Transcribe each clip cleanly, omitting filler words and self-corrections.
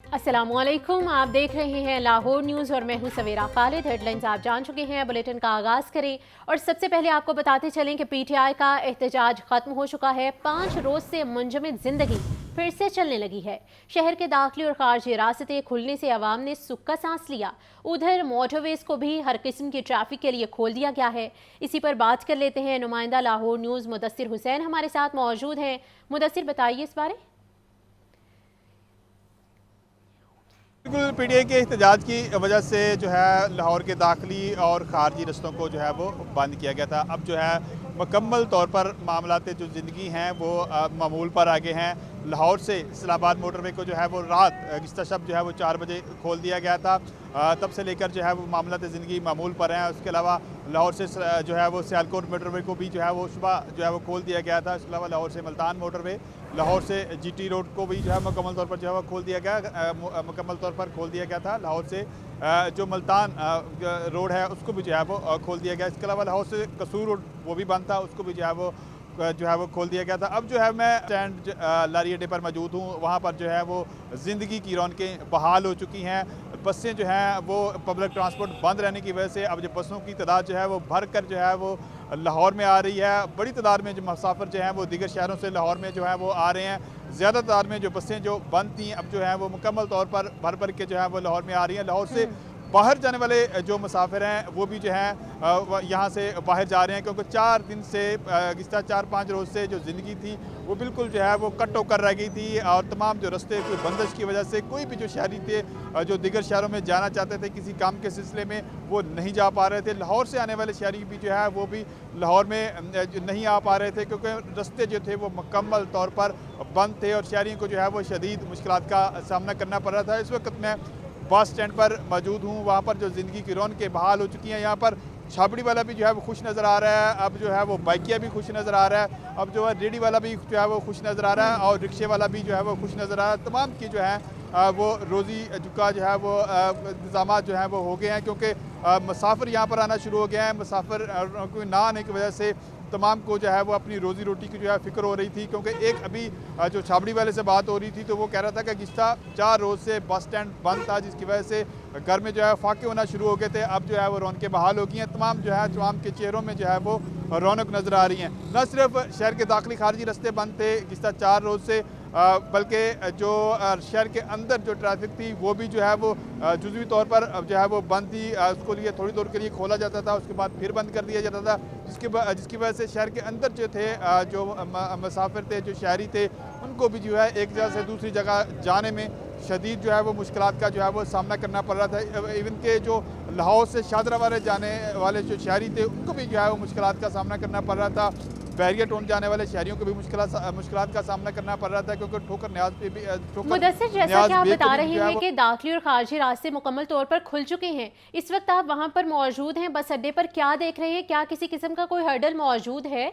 अस्सलामुअलैकुम, आप देख रहे हैं लाहौर न्यूज़ और मैं हूं सवेरा खालिद। हेडलाइंस आप जान चुके हैं। बुलेटिन का आगाज़ करें और सबसे पहले आपको बताते चलें कि पीटीआई का एहतजाज खत्म हो चुका है। 5 रोज से मुंजमद जिंदगी फिर से चलने लगी है। शहर के दाखिली और खारजी रास्ते खुलने से आवाम ने सुख का सांस लिया। उधर मोटरवेज को भी हर किस्म की ट्रैफिक के लिए खोल दिया गया है। इसी पर बात कर लेते हैं। नुमाइंदा लाहौर न्यूज़ मुदस्सिर हुसैन हमारे साथ मौजूद हैं। मुदस्सिर, बताइए इस बारे। बिल्कुल, पीटीआई के एहतजाज की वजह से जो है लाहौर के दाखिली और खारजी रस्तों को जो है वो बंद किया गया था। अब जो है मुकम्मल तौर पर मामलात जो ज़िंदगी हैं वो मामूल पर आगे हैं। लाहौर से इस्लामाबाद मोटरवे को जो है वो रात गुज़िश्ता शब जो है वो 4 बजे खोल दिया गया था। तब से लेकर जो है वो मामलात ज़िंदगी मामूल पर हैं। उसके अलावा लाहौर से जो है वो सियालकोट मोटरवे को भी जो है वो सुबह जो है वो खोल दिया गया था। इसके अलावा लाहौर से मुल्तान मोटरवे, लाहौर से जीटी रोड को भी जो है मुकम्मल तौर पर जो है वो खोल दिया गया, मुकम्मल तौर पर खोल दिया गया था। लाहौर से जो मुल्तान रोड है उसको भी जो है वो खोल दिया गया। इसके अलावा लाहौर से कसूर रोड वो भी बंद था, उसको भी जो है वो खोल दिया गया था। अब जो है मैं स्टैंड लारी अड्डे पर मौजूद हूँ। वहाँ पर जो है वो ज़िंदगी की रौनकें बहाल हो चुकी हैं। बसें जो हैं वो पब्लिक ट्रांसपोर्ट बंद रहने की वजह से अब जो बसों की तादाद जो है वो भर कर जो है वो लाहौर में आ रही है। बड़ी तादाद में जो मुसाफिर जो हैं वो दीगर शहरों से लाहौर में जो है वो आ रहे हैं। ज़्यादा तादाद में जो बसें जो बंद थी अब जो है वो मुकम्मल तौर पर भर भर के जो है वो लाहौर में आ रही हैं। लाहौर से बाहर जाने वाले जो मुसाफिर हैं वो भी जो हैं यहाँ से बाहर जा रहे हैं, क्योंकि 4 दिन से गुज़िश्ता 4-5 रोज़ से जो ज़िंदगी थी वो बिल्कुल जो है वो कट होकर रह गई थी। और तमाम जो रास्ते कोई बंदिश की वजह से कोई भी जो शहरी थे जो दीगर शहरों में जाना चाहते थे किसी काम के सिलसिले में वो नहीं जा पा रहे थे। लाहौर से आने वाले शहरी भी जो है वो भी लाहौर में नहीं आ पा रहे थे, क्योंकि रास्ते जो थे वो मुकम्मल तौर पर बंद थे और शहरियों को जो है वो शदीद मुश्किलात का सामना करना पड़ रहा था। इस वक्त मैं बस स्टैंड पर मौजूद हूँ। वहाँ पर जो ज़िंदगी की रौनकें बहाल हो चुकी हैं। यहाँ पर छाबड़ी वाला भी जो है वो खुश नज़र आ रहा है। अब जो है वो बाइकिया भी खुश नज़र आ रहा है। अब जो है रेडी वाला भी जो है वो खुश नज़र आ रहा है और रिक्शे वाला भी जो है वो खुश नज़र आ रहा है। तमाम की जो है वो रोज़ी का जो है वो इंतज़ाम जो है वो हो गए हैं, क्योंकि मुसाफिर यहाँ पर आना शुरू हो गए हैं। मुसाफिर ना आने की वजह से तमाम को जो है वो अपनी रोज़ी रोटी की जो है फ़िक्र हो रही थी, क्योंकि एक अभी जो छाबड़ी वाले से बात हो रही थी तो वो कह रहा था कि गुज़िश्ता 4 रोज़ से बस स्टैंड बंद था, जिसकी वजह से घर में जो है फाके होना शुरू हो गए थे। अब जो है वो रौनकें बहाल हो गई हैं। तमाम जो है तमाम के चेहरों में जो है वो रौनक नज़र आ रही हैं। न सिर्फ शहर के दाखिली खारजी रास्ते बंद थे गुज़िश्ता 4 रोज़ से, बल्कि जो शहर के अंदर जो ट्रैफिक थी वो भी जो है वो जुज़वी तौर पर जो है वो बंद थी। उसको लिए थोड़ी देर के लिए खोला जाता था, उसके बाद फिर बंद कर दिया जाता था, जिसकी वजह से शहर के अंदर जो थे जो मुसाफिर थे जो शहरी थे उनको भी जो है एक जगह से दूसरी जगह जाने में शदीद जो है वो मुश्किलात का जो है वो सामना करना पड़ रहा था। इवन के जो लाहौर से शादरा वाले जाने वाले जो शहरी थे उनको भी जो है वो मुश्किलात का सामना करना पड़ रहा था। बैरियर टोन जाने वाले शहरियों को भी मुश्किलात का सामना करना पड़ रहा था, क्योंकि ठोकर न्याज पे भी मुदस्सिर, जैसा कि आप बता रहे हैं कि दाखिली और खारजी रास्ते मुकम्मल तौर पर खुल चुके हैं, इस वक्त आप वहां पर मौजूद हैं बस अड्डे पर, क्या देख रहे हैं? क्या किसी किस्म का कोई हर्डल मौजूद है?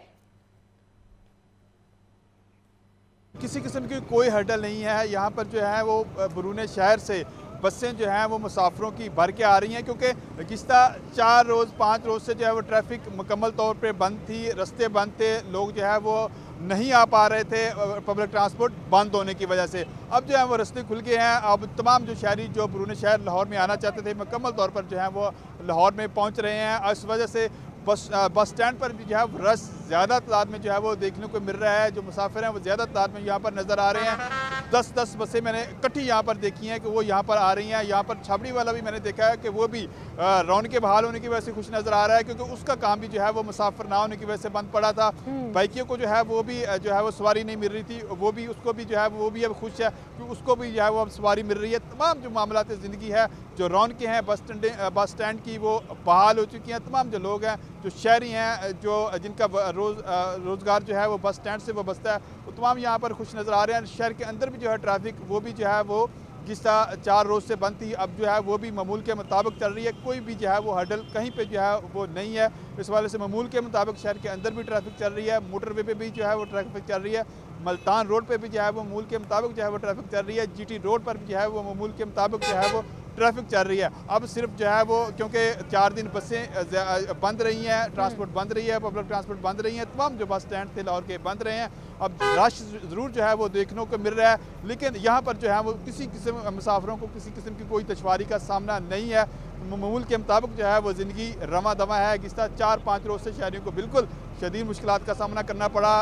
किसी किस्म की कोई हर्डल नहीं है। यहाँ पर जो है वो बरूने शहर से बसें जो हैं वो मुसाफिरों की भर के आ रही हैं, क्योंकि गुज़िश्ता 4 रोज़ 5 रोज़ से जो है वो ट्रैफिक मुकम्मल तौर पे बंद थी, रास्ते बंद थे, लोग जो है वो नहीं आ पा रहे थे पब्लिक ट्रांसपोर्ट बंद होने की वजह से। अब जो है वो रास्ते खुल गए हैं। अब तमाम जो शहरी जो बरूने शहर लाहौर में आना चाहते थे मुकम्मल तौर पर जो है वो लाहौर में पहुँच रहे हैं। इस वजह से बस स्टैंड पर भी जो है रश ज़्यादा तादाद में जो है वो देखने को मिल रहा है। जो मुसाफिर हैं वो ज़्यादा तादाद में यहाँ पर नज़र आ रहे हैं। 10-10 बसें मैंने इकट्ठी यहाँ पर देखी हैं कि वो यहाँ पर आ रही हैं। यहाँ पर छाबड़ी वाला भी मैंने देखा है कि वो भी रौनकें बहाल होने की वजह से खुश नज़र आ रहा है, क्योंकि उसका काम भी जो है वो मुसाफिर ना होने की वजह से बंद पड़ा था। बाइकियों को जो है वो भी जो है वो सवारी नहीं मिल रही थी, वो भी उसको भी जो है वो भी अब खुश है कि उसको भी जो है वो अब सवारी मिल रही है। तमाम जो मामलात ज़िंदगी है, जो रौनकें हैं बस स्टैंड की वो बहाल हो चुकी हैं। तमाम जो लोग हैं जो शहरी हैं जो जिनका रोज़गार जो है वो बस स्टैंड से वाबस्ता है, वो तमाम यहाँ पर खुश नज़र आ रहे हैं। शहर के अंदर भी जो है ट्रैफिक वो भी जो है वो गुज़िश्ता 4 रोज़ से बंद थी, अब जो है वो भी मामूल के मुताबिक चल रही है। कोई भी जो है वो हर्डल कहीं पे जो है वो नहीं है। इस वाले से मामूल के मुताबिक शहर के अंदर भी ट्रैफिक चल रही है, मोटरवे पे भी जो है वो ट्रैफिक चल रही है, मुल्तान रोड पे भी जो है वो मामूल के मुताबिक जो है वो ट्रैफिक चल रही है, जीटी रोड पर भी जो है वो मामूल के मुताबिक जो है वो ट्रैफिक चल रही है। अब सिर्फ जो है वो क्योंकि 4 दिन बसें बंद रही हैं, ट्रांसपोर्ट बंद रही है, पब्लिक ट्रांसपोर्ट बंद रही है, तमाम जो बस स्टैंड थे लाहौर के बंद रहे हैं। अब रश ज़रूर जो है वो देखने को मिल रहा है, लेकिन यहाँ पर जो है वो किसी किस्म मुसाफिरों को किसी किस्म की कोई दुश्वारी का सामना नहीं है। मामूल के मुताबिक जो है वो ज़िंदगी रमा दमा है। इस तरह 4-5 रोज़ से शहरियों को बिल्कुल शदीद मुश्किलात का सामना करना पड़ा।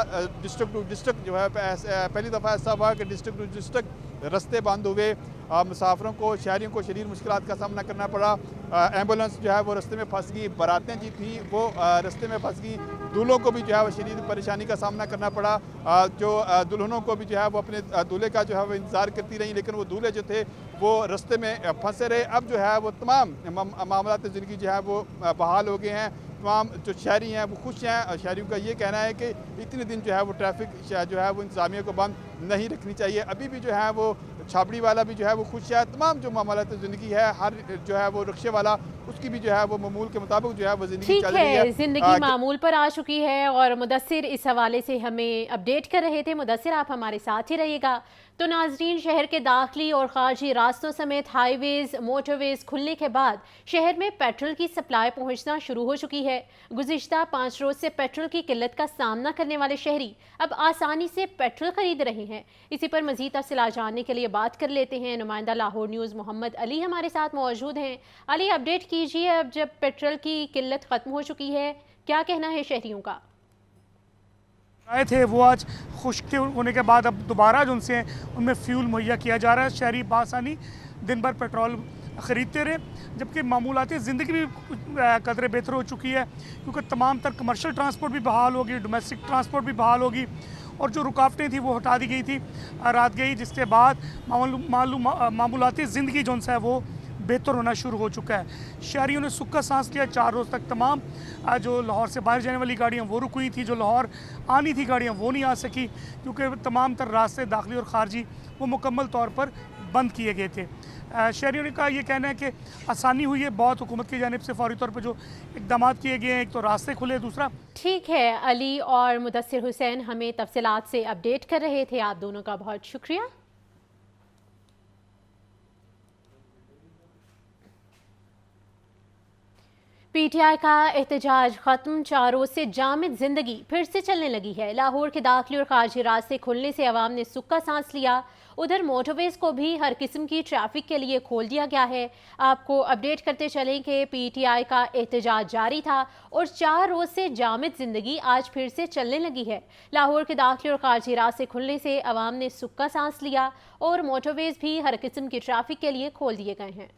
डिस्ट्रिक्ट टू डिस्ट्रिक्ट जो है पहली दफ़ा ऐसा हुआ कि डिस्ट्रिक्ट टू डिस्ट्रिक्ट रास्ते बंद हुए। मुसाफिरों को, शहरियों को शदीद मुश्किलात का सामना करना पड़ा। एम्बुलेंस जो है वो रास्ते में फंस गई, बारातें जी थी वो रास्ते में फंस गई। दूल्हों को भी जो है वो शदीद परेशानी का सामना करना पड़ा। जो दुल्हनों को भी जो है वो अपने दूल्हे का जो है वो इंतज़ार करती रही, लेकिन वो दूल्हे जो थे वो रास्ते में फंसे रहे। अब जो है वो तमाम मामलात ज़िंदगी जो है वो बहाल हो गए हैं। तमाम जो शहरी हैं वो खुश हैं। शहरियों का ये कहना है कि इतने दिन जो है वो ट्रैफिक जो है वो इंतज़ामिया को बंद नहीं रखनी चाहिए। अभी भी जो है वो छाबड़ी वाला भी जो है वो खुश है। तमाम जो मामलात ज़िंदगी है, हर जो है वो रिक्शे वाला, उसकी भी जो है वो मामूल के मुताबिक जो है वो ज़िंदगी चल रही है। जिंदगी मामूल पर आ चुकी है और मुदस्सिर इस हवाले से हमें अपडेट कर रहे थे। मुदस्सिर, आप हमारे साथ ही रहिएगा। तो नाजरीन, शहर के दाखिली और खारजी रास्तों समेत हाईवेज, मोटरवेज खुलने के बाद शहर में पेट्रोल की सप्लाई पहुंचना शुरू हो चुकी है। गुज़िश्ता 5 रोज से पेट्रोल की किल्लत का सामना करने वाले शहरी अब आसानी से पेट्रोल खरीद रहे हैं। इसी पर मजीद तफसीलात जानने के लिए बात कर लेते हैं। नुमाइंदा लाहौर न्यूज़ मोहम्मद अली हमारे साथ मौजूद हैं। अली, अपडेट कीजिए, अब जब पेट्रोल की किल्लत ख़त्म हो चुकी है, क्या कहना है शहरियों का? आए थे वो आज खुश्क होने के बाद अब दोबारा जो उनसे उनमें फ्यूल मुहैया किया जा रहा है। शहरी बासानी दिन भर पेट्रोल ख़रीदते रहे, जबकि मामूलाती ज़िंदगी भी कदरे बेहतर हो चुकी है, क्योंकि तमाम तर कमर्शियल ट्रांसपोर्ट भी बहाल होगी, डोमेस्टिक ट्रांसपोर्ट भी बहाल होगी और जो रुकावटें थी वो हटा दी गई थी, रात गई, जिसके बाद मामूलाती ज़िंदगी जो है वो बेहतर होना शुरू हो चुका है। शहरियों ने सुख का सांस लिया। 4 रोज़ तक तमाम जो लाहौर से बाहर जाने वाली गाड़ियाँ वो रुक हुई थी, जो लाहौर आनी थी गाड़ियाँ वो नहीं आ सकी, क्योंकि तमाम तर रास्ते दाखिली और खारजी वो मुकम्मल तौर पर बंद किए गए थे। शहरियों ने कहा, ये कहना है कि आसानी हुई है बहुत हुकूमत की जानिब से, फौरी तौर पर जो इकदाम किए गए हैं, एक तो रास्ते खुले, दूसरा। ठीक है, अली और मुदस्सिर हुसैन हमें तफसीलात से अपडेट कर रहे थे। आप दोनों का बहुत शुक्रिया। पीटीआई का एहतजाज खत्म, 4 रोज से जामिद जिंदगी फिर से चलने लगी है। लाहौर के दाखिली और खारजी रास्ते खुलने से अवाम ने सुख का सांस लिया। उधर मोटरवेज को भी हर किस्म की ट्रैफिक के लिए खोल दिया गया है। आपको अपडेट करते चलें कि पीटीआई का एहतजाज जारी था और 4 रोज से जामिद जिंदगी आज फिर से चलने लगी है। लाहौर के दाखिली और खारजी रास्ते खुलने से अवाम ने सुख का सांस लिया और मोटरवेज भी हर किस्म की ट्रैफिक के लिए खोल दिए गए हैं।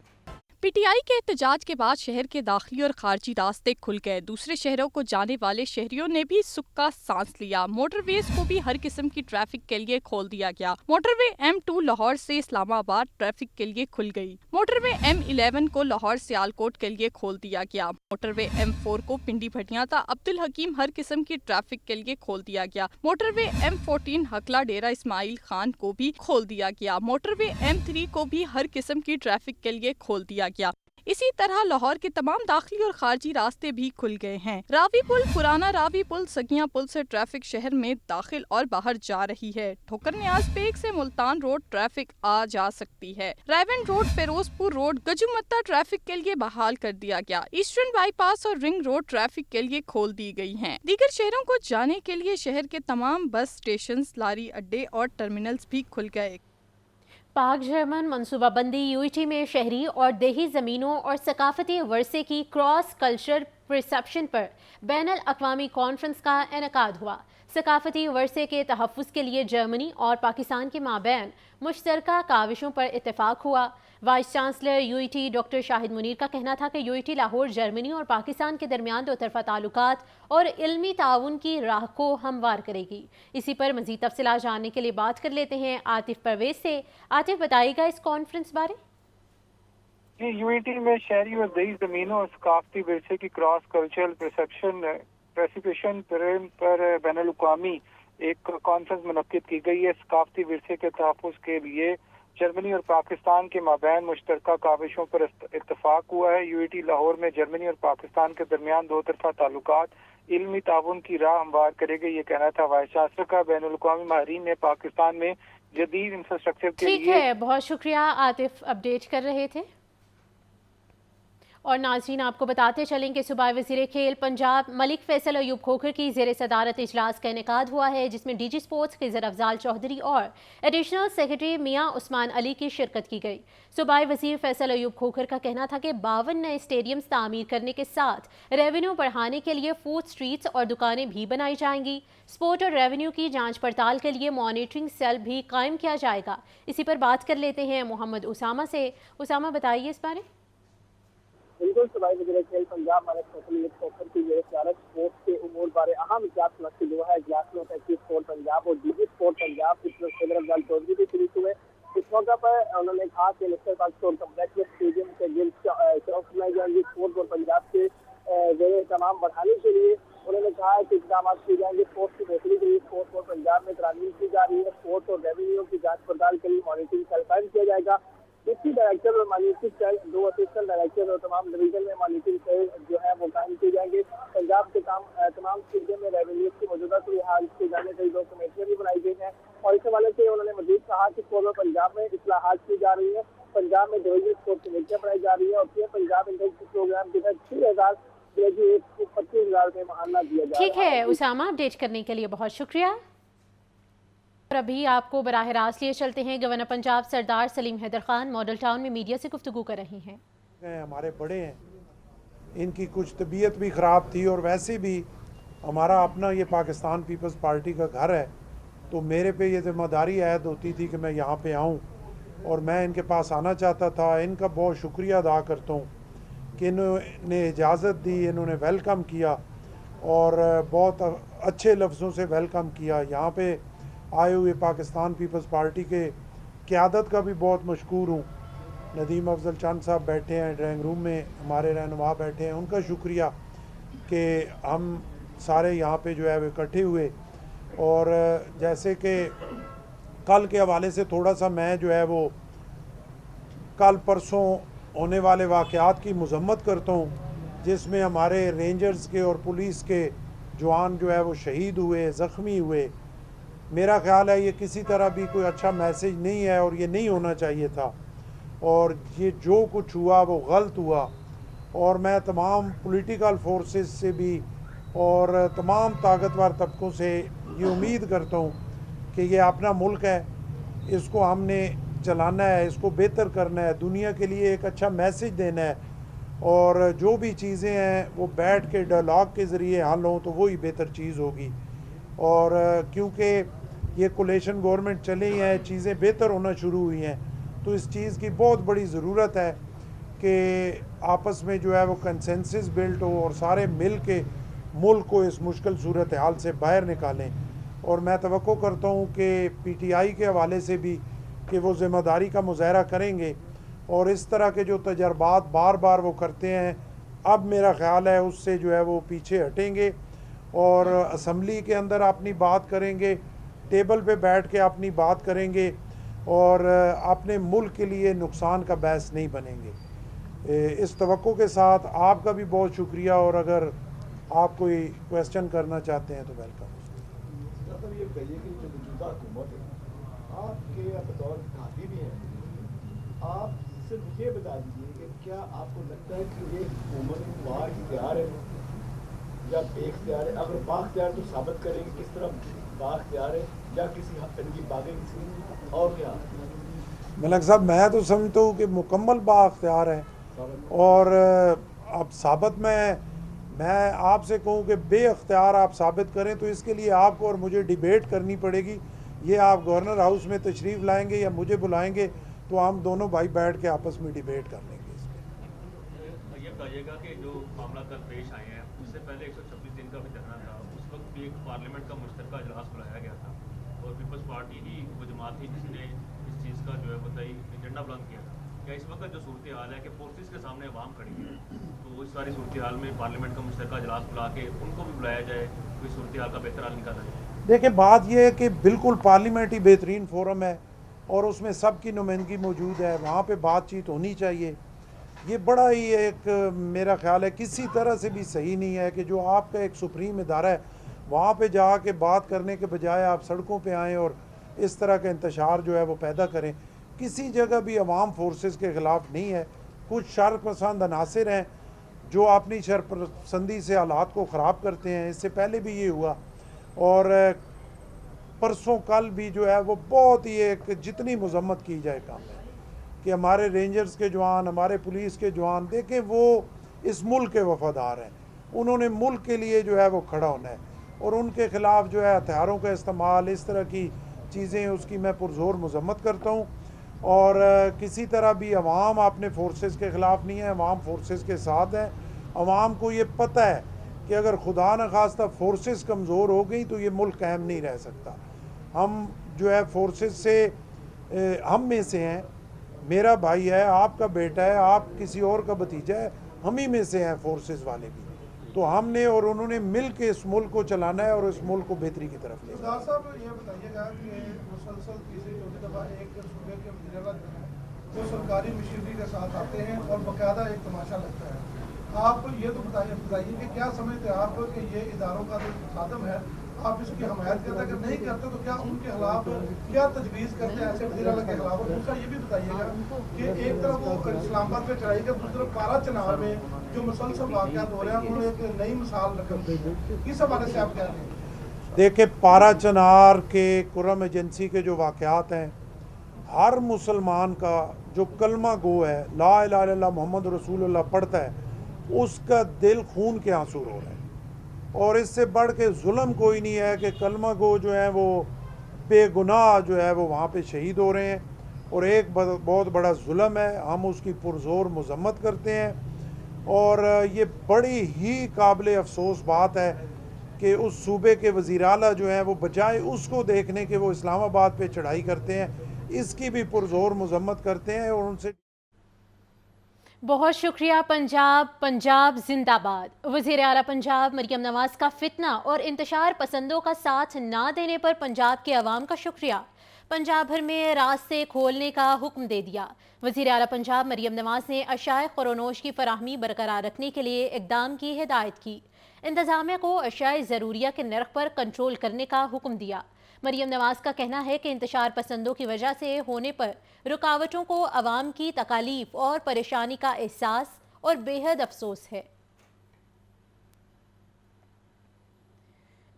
पीटीआई के एहतजाज के बाद शहर के दाखिली और खारजी रास्ते खुल गए। दूसरे शहरों को जाने वाले शहरियों ने भी सुख का सांस लिया। मोटरवेज को भी हर किस्म की ट्रैफिक के लिए खोल दिया गया। मोटरवे M2 लाहौर से इस्लामाबाद ट्रैफिक के लिए खुल गई। मोटरवे M11 को लाहौर सियालकोट के लिए खोल दिया गया। मोटरवे M4 को पिंडी भटियाता अब्दुल हकीम हर किस्म की ट्रैफिक के लिए खोल दिया गया। मोटरवे M14 हकला डेरा इस्माइल खान को भी खोल दिया गया। मोटरवे M3 को भी हर किस्म की ट्रैफिक के लिए खोल दिया गया। इसी तरह लाहौर के तमाम दाखिली और खारजी रास्ते भी खुल गए हैं। रावी पुल, पुराना रावी पुल, सगिया पुल से ट्रैफिक शहर में दाखिल और बाहर जा रही है। ठोकर न्याज पेग से मुल्तान रोड ट्रैफिक आ जा सकती है। रायवन रोड, फिरोजपुर रोड, गजुमत्ता ट्रैफिक के लिए बहाल कर दिया गया। ईस्टर्न बाईपास और रिंग रोड ट्रैफिक के लिए खोल दी गई हैं। दीगर शहरों को जाने के लिए शहर के तमाम बस स्टेशन, लारी अड्डे और टर्मिनल्स भी खुल गए। पाक जर्मन मनसूबाबंदी यूईटी में शहरी और देही ज़मीनों और सकाफती वर्से की क्रॉस कल्चर परसेप्शन पर बैनुल अक़वामी कॉन्फ्रेंस का इनेकाद हुआ। सकाफती वर्से के तहफ़्फ़ुज़ के लिए जर्मनी और पाकिस्तान के माबैन मुश्तरका काविशों पर इत्तेफाक हुआ। Vice chancellor UET doctor Shahid Munir का कहना था कि यूईटी लाहौर जर्मनी और पाकिस्तान के दरमियान 2 तरफ़ा ताल्लुकात और इल्मी ताउन की राह को हमवार करेगी। इसी पर मज़ीद तफ़सीलात जानने के लिए बात कर लेते हैं आतिफ परवेज से। आतिफ, बताइएगा इस कॉन्फ्रेंस बारे। यूईटी में शहरी और देही ज़मीनों और सकाफती विरसे की क्रॉस कल्चरल परसेप्शन पर बैनुल अक़वामी एक कॉन्फ्रेंस मुनक्किद की गई है। सकाफती विरसे के तहफ़्फ़ुज़ के लिए जर्मनी और पाकिस्तान के माबैन मुश्तरका काविशों पर इत्तफाक हुआ है। यूईटी लाहौर में जर्मनी और पाकिस्तान के दरमियान 2 तरफ़ा ताल्लुकात इल्मी ताउन की राह हमवार करेगा, ये कहना था वाइस चांसलर का। बैनुल अक़वामी माहिरीन ने पाकिस्तान में जदीद इंफ्रास्ट्रक्चर के लिए। ठीक है, बहुत शुक्रिया आतिफ, अपडेट कर रहे थे। और नाज़रीन आपको बताते चलें कि सूबाई वज़ीर खेल पंजाब मलिक फैसल अयूब खोखर की ज़ेर सदारत इजलास का इनेकाद हुआ है, जिसमें डीजी स्पोर्ट्स खिज़र अफजाल चौधरी और एडिशनल सेक्रेटरी मियाँ उस्मान अली की शिरकत की गई। सूबाई वज़ीर फैसल अयूब खोखर का कहना था कि 52 नए स्टेडियम्स तामीर करने के साथ रेवेन्यू बढ़ाने के लिए फूड स्ट्रीट्स और दुकानें भी बनाई जाएंगी। स्पोर्ट और रेवेन्यू की जाँच पड़ताल के लिए मॉनिटरिंग सेल भी कायम किया जाएगा। इसी पर बात कर लेते हैं मोहम्मद उसामा से। उसामा बताइए इस बारे। बिल्कुल सूबाई वज़ीर खेल पंजाब मलिक फैसल खोखर की ज़ेर सदारत स्पोर्ट्स के उमूर बारे अहम इजलास मुनक़्क़िद हुआ है। इजलास में तहक़ीक़ स्पोर्ट पंजाब और डीजी स्पोर्ट पंजाब की खिज़र अफजाल चौधरी भी शरीक हुए। इस मौके पर उन्होंने कहा कि नेशनल पार्क स्पोर्ट कम्प्लेक्स में स्टेडियम के गिर्द चौक बनाई जाएंगी। स्पोर्ट और पंजाब के ज़ेर तमाम बढ़ाने के लिए उन्होंने कहा है कि इक़दाम किए जाएंगे। स्पोर्ट्स की बेहतरी के लिए स्पोर्ट्स और पंजाब में तरामीम की जा रही है। स्पोर्ट्स और रेवेन्यू की जाँच पड़ताल के लिए मॉनिटरिंग सेल कायम किया जाएगा। डिप्टी डायरेक्टर और मॉनिटरिंग सेल, 2 असिस्टेंट डायरेक्टर और तमाम डिवीजन में मॉनिटरिंग सेल जो है वो कायम किए जाएंगे। पंजाब के तमाम स्टेडियम में रेवेन्यू की मौजूदा सूरत हाल के जाने के लिए 2 कमेटियां भी बनाई गई हैं। और इस हवाले से उन्होंने मजीद कहा कि स्पोर्ट और पंजाब में इस्लाहात की जा रही है। पंजाब में डिवीजन स्पोर्ट कमेटियां बनाई जा रही है और फिर पंजाब इंटर्नशिप प्रोग्राम के तहत 6,000 ग्रेजुएट को 25,000 में मानना दिया जा रहा है। ठीक है उसामा, अपडेट करने के लिए बहुत शुक्रिया। और अभी आपको बराह रास्त लिए चलते हैं। गवर्नर पंजाब सरदार सलीम हैदर खान मॉडल टाउन में मीडिया से गुफ्तगू कर रहे हैं। हमारे बड़े हैं, इनकी कुछ तबीयत भी ख़राब थी और वैसे भी हमारा अपना ये पाकिस्तान पीपल्स पार्टी का घर है, तो मेरे पे ये ज़िम्मेदारी आयद होती थी कि मैं यहाँ पे आऊँ और मैं इनके पास आना चाहता था। इनका बहुत शुक्रिया अदा करता हूँ कि इन्होंने इजाज़त दी, इन्होंने वेलकम किया और बहुत अच्छे लफ्ज़ों से वेलकम किया। यहाँ पे आए हुए पाकिस्तान पीपल्स पार्टी के क़यादत का भी बहुत मशकूर हूँ। नदीम अफजल चंद साहब बैठे हैं ड्राइंग रूम में, हमारे रहनुमा बैठे हैं, उनका शुक्रिया कि हम सारे यहाँ पे जो है वो इकट्ठे हुए। और जैसे कि कल के हवाले से थोड़ा सा मैं जो है वो कल परसों होने वाले वाक़यात की मज़म्मत करता हूँ, जिसमें हमारे रेंजर्स के और पुलिस के जवान जो है वो शहीद हुए, ज़ख्मी हुए। मेरा ख़्याल है ये किसी तरह भी कोई अच्छा मैसेज नहीं है और ये नहीं होना चाहिए था और ये जो कुछ हुआ वो गलत हुआ। और मैं तमाम पॉलिटिकल फोर्सेस से भी और तमाम ताकतवर तबकों से ये उम्मीद करता हूँ कि ये अपना मुल्क है, इसको हमने चलाना है, इसको बेहतर करना है, दुनिया के लिए एक अच्छा मैसेज देना है और जो भी चीज़ें हैं वो बैठ के डायलॉग के ज़रिए हल हों तो वही बेहतर चीज़ होगी। और क्योंकि ये कोलेशन गवर्नमेंट चली हैं, चीज़ें बेहतर होना शुरू हुई हैं, तो इस चीज़ की बहुत बड़ी ज़रूरत है कि आपस में जो है वो कंसेंसस बिल्ट हो और सारे मिल के मुल्क को इस मुश्किल सूरत हाल से बाहर निकालें। और मैं तवक्को करता हूँ कि PTI के हवाले से भी कि वो ज़िम्मेदारी का मुज़ाहरा करेंगे और इस तरह के जो तजर्बात बार बार वो करते हैं, अब मेरा ख़्याल है उससे जो है वो पीछे हटेंगे और असम्बली के अंदर अपनी बात करेंगे, टेबल पे बैठ के अपनी बात करेंगे और अपने मुल्क के लिए नुकसान का बहस नहीं बनेंगे। इस तवक्को के साथ आपका भी बहुत शुक्रिया और अगर आप कोई क्वेश्चन करना चाहते हैं तो वेलकम। ये कहिए कि जो मौजूदा हुकूमत है, आपके बतौर भाभी भी हैं, आप सिर्फ ये बता दीजिए कि क्या आपको लगता है कि ये हुकूमत बाख्तियार है या बेख्तियार है? अगर बाख्तियार तो साबित करेंगे किस तरह बाख्तियार है या किसी इनकी बातें किसी और क्या? मलक साहब, मैं तो समझता हूँ कि मुकम्मल बाख्तियार है और अब साबित मैं आपसे कहूँ कि बेअख्तियार आप साबित करें तो इसके लिए आपको और मुझे डिबेट करनी पड़ेगी। ये आप गवर्नर हाउस में तशरीफ़ लाएंगे या मुझे बुलाएंगे तो हम दोनों भाई बैठ के आपस में डिबेट कर लेंगे। इसमें ये बताइएगा कि जो मामला कल पेश आए हैं उससे पहले 126 दिन का भी धरना था, उस वक्त भी एक पार्लियामेंट का मुश्तरका इजलास बुलाया गया था और पीपल्स पार्टी ही वो जमात थी जिसने इस चीज़ का जो है बताई एजेंडा बुलंद किया था। क्या इस वक्त जो सूरत हाल है कि फोर्सेस के सामने अवाम खड़ी है, तो इस सारी सूरत हाल में पार्लियामेंट का मुश्तरका इजलास बुला के उनको भी बुलाया जाए, कोई सूरत हाल का बेहतर हल निकाला जाए? देखिए, बात यह है कि बिल्कुल पार्लियामेंट ही बेहतरीन फोरम है और उसमें सबकी नुमाइंदगी मौजूद है, वहाँ पे बातचीत होनी चाहिए। ये बड़ा ही एक मेरा ख्याल है किसी तरह से भी सही नहीं है कि जो आपका एक सुप्रीम इदारा है वहाँ पे जा के बात करने के बजाय आप सड़कों पे आएँ और इस तरह का इंतशार जो है वो पैदा करें। किसी जगह भी अवाम फोर्सेस के ख़िलाफ़ नहीं है, कुछ शरपसंद अनासिर हैं जो अपनी शरपसंदी से हालात को ख़राब करते हैं। इससे पहले भी ये हुआ और परसों कल भी जो है वो बहुत ही एक जितनी मजम्मत की जाए काम है कि हमारे रेंजर्स के जवान, हमारे पुलिस के जवान देखें वो इस मुल्क के वफादार हैं। उन्होंने मुल्क के लिए जो है वो खड़ा होना है और उनके ख़िलाफ़ जो है हथियारों का इस्तेमाल, इस तरह की चीज़ें, उसकी मैं पुरजोर मजम्मत करता हूँ। और किसी तरह भी अवाम अपने फोर्सेस के ख़िलाफ़ नहीं है, अवाम फोर्सेस के साथ है। अवाम को ये पता है कि अगर खुदा न खास्ता फोर्सेस कमज़ोर हो गई तो ये मुल्क कायम नहीं रह सकता। हम जो है फोर्सेस से हम में से हैं, मेरा भाई है, आपका बेटा है, आप किसी और का भतीजा है, हम ही में से हैं फोर्सेस वाले भी। तो हमने और उन्होंने मिल के इस मुल्क को चलाना है और इस मुल्क को बेहतरी की तरफ ले जाना है। साहब ये बताइएगा कि मुसलसल तीसरी चौथी दफ़ा एक सूबे के वज़ीर आला जो है वो सरकारी मशीनरी के साथ आते हैं और बाकायदा एक तमाशा लगता है। आप ये तो बताइए कि क्या समझते हैं आप कि ये इदारों का जो खादम है, आप इसकी हमायत करते हैं? अगर नहीं करते तो क्या उनके खिलाफ क्या तजवीज़ करते हैं ऐसे वज़ीर आला के खिलाफ? और दूसरा ये भी बताइएगा कि एक तरफ वो इस्लामाबाद पे चढ़ाई कर, दूसरी तरफ पारा चनाव में जो मुसलसल वाक़यात हो रहे हैं उन्होंने एक नई मिसाल रखी है। इस हवाले से आप क्या कहें? देखिए, पारा चनार के कुरम एजेंसी के जो वाक़यात हैं, हर मुसलमान का जो कलमा गो है, ला इलाहा इल्लल्लाह मोहम्मद रसूलुल्लाह पढ़ता है, उसका दिल खून के आंसू रो रहा है। और इससे बढ़ के जुल्म कोई नहीं है कि कलमा गो जो है वो बेगुनाह जो है वो वहाँ पे शहीद हो रहे हैं और एक बहुत बड़ा जुल्म है। हम उसकी पुरजोर मजम्मत करते हैं और ये बड़ी ही काबिल अफसोस बात है कि उस सूबे के वज़ीर आला जो हैं वो बजाय उसको देखने के वो इस्लामाबाद पे चढ़ाई करते हैं, इसकी भी पुरजोर मजम्मत करते हैं और उनसे। बहुत शुक्रिया। पंजाब जिंदाबाद। वज़ीर आला पंजाब मरियम नवाज का फितना और इंतशार पसंदों का साथ ना देने पर पंजाब के अवाम का शुक्रिया। पंजाब भर में रास्ते खोलने का हुक्म दे दिया। वज़ीर आला पंजाब मरियम नवाज ने अशाए ख़ुरानोश की फराहमी बरकरार रखने के लिए इक़दाम की हिदायत की। इंतज़ामिया को अशाए ज़रूरिया के नर्ख पर कंट्रोल करने का हुक्म दिया। मरियम नवाज का कहना है कि इंतशार पसंदों की वजह से होने पर रुकावटों को अवाम की तकालीफ और परेशानी का एहसास और बेहद अफसोस है।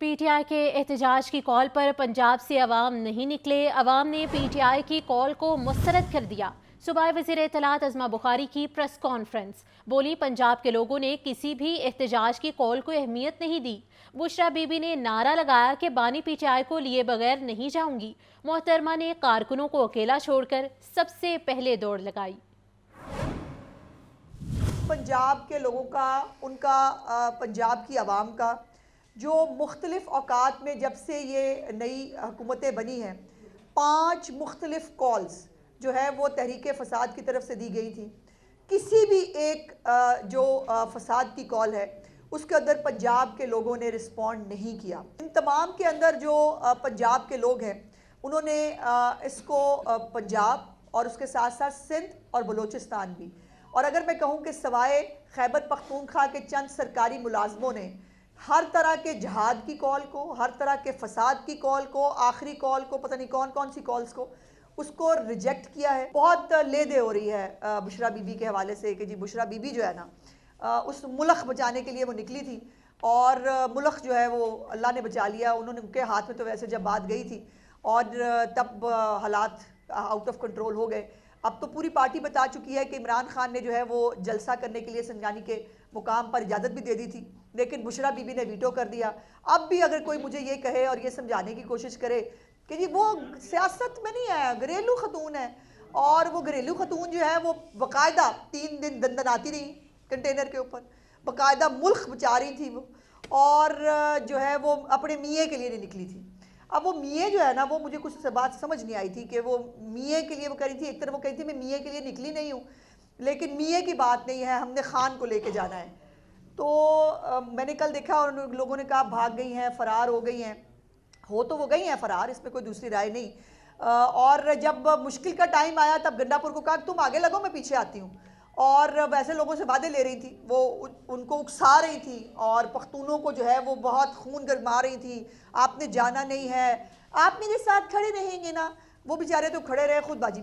पीटीआई के एहतजाज की कॉल पर पंजाब से अवाम नहीं निकले। अवाम ने पीटीआई की कॉल को मुस्तरद कर दिया। सूबाई वज़ीर इत्तलात अज़मा बुखारी की प्रेस कॉन्फ्रेंस, बोली पंजाब के लोगों ने किसी भी एहतजाज की कॉल को अहमियत नहीं दी। बुशरा बीबी ने नारा लगाया कि बानी पीटीआई को लिए बगैर नहीं जाऊंगी। मोहतरमा ने कारकुनों को अकेला छोड़कर सबसे पहले दौड़ लगाई। पंजाब के लोगों का, उनका, पंजाब की आवाम का जो मुख्तलिफ औकात में जब से ये नई हुकूमतें बनी हैं, 5 मुख्तलिफ कॉल्स जो है वो तहरीक फ़साद की तरफ से दी गई थी। किसी भी एक जो फ़साद की कॉल है उसके अंदर पंजाब के लोगों ने रिस्पॉन्ड नहीं किया। इन तमाम के अंदर जो पंजाब के लोग हैं उन्होंने इसको पंजाब और उसके साथ साथ सिंध और बलूचिस्तान भी, और अगर मैं कहूँ कि सवाए खैबर पख्तूनख्वा के चंद सरकारी मुलाजमों ने हर तरह के जहाद की कॉल को, हर तरह के फसाद की कॉल को, आखिरी कॉल को, पता नहीं कौन कौन सी कॉल्स को, उसको रिजेक्ट किया है। बहुत लेदे हो रही है बुशरा बीबी के हवाले से कि जी बुशरा बीबी जो है ना उस मुल्क बचाने के लिए वो निकली थी और मुल्क जो है वो अल्लाह ने बचा लिया। उन्होंने, उनके हाथ में तो वैसे जब बात गई थी और तब हालात आउट ऑफ कंट्रोल हो गए। अब तो पूरी पार्टी बता चुकी है कि इमरान खान ने जो है वो जलसा करने के लिए संजानी के मुकाम पर इजाज़त भी दे दी थी, लेकिन बुशरा बीबी ने वीटो कर दिया। अब भी अगर कोई मुझे ये कहे और ये समझाने की कोशिश करे कि जी वो सियासत में नहीं है, घरेलू खतून है, और वो घरेलू खतून जो है वो बाकायदा 3 दिन दंदनाती रही कंटेनर के ऊपर, बाकायदा मुल्क बचा रही थी वो, और जो है वो अपने मियाँ के लिए नहीं निकली थी। अब वो मियाँ जो है ना, वो मुझे कुछ बात समझ नहीं आई थी कि वो मियाँ के लिए वो कह रही थी। एक तरफ वो कह रही थी मैं मियाँ के लिए निकली नहीं हूँ, लेकिन मियाँ की बात नहीं है, हमने खान को लेके जाना है। तो मैंने कल देखा और लोगों ने कहा भाग गई हैं, फ़रार हो गई हैं। हो तो वो गई हैं फ़रार, इसमें कोई दूसरी राय नहीं। और जब मुश्किल का टाइम आया तब गंडापुर को कहा तुम आगे लगो मैं पीछे आती हूँ, और वैसे लोगों से वादे ले रही थी, वो उनको उकसा रही थी और पख्तूनों को जो है वो बहुत खून गरमा रही थी। आपने जाना नहीं है, आप मेरे साथ खड़े रहेंगे ना। वो बेचारे तो खड़े रहे, खुद बाजी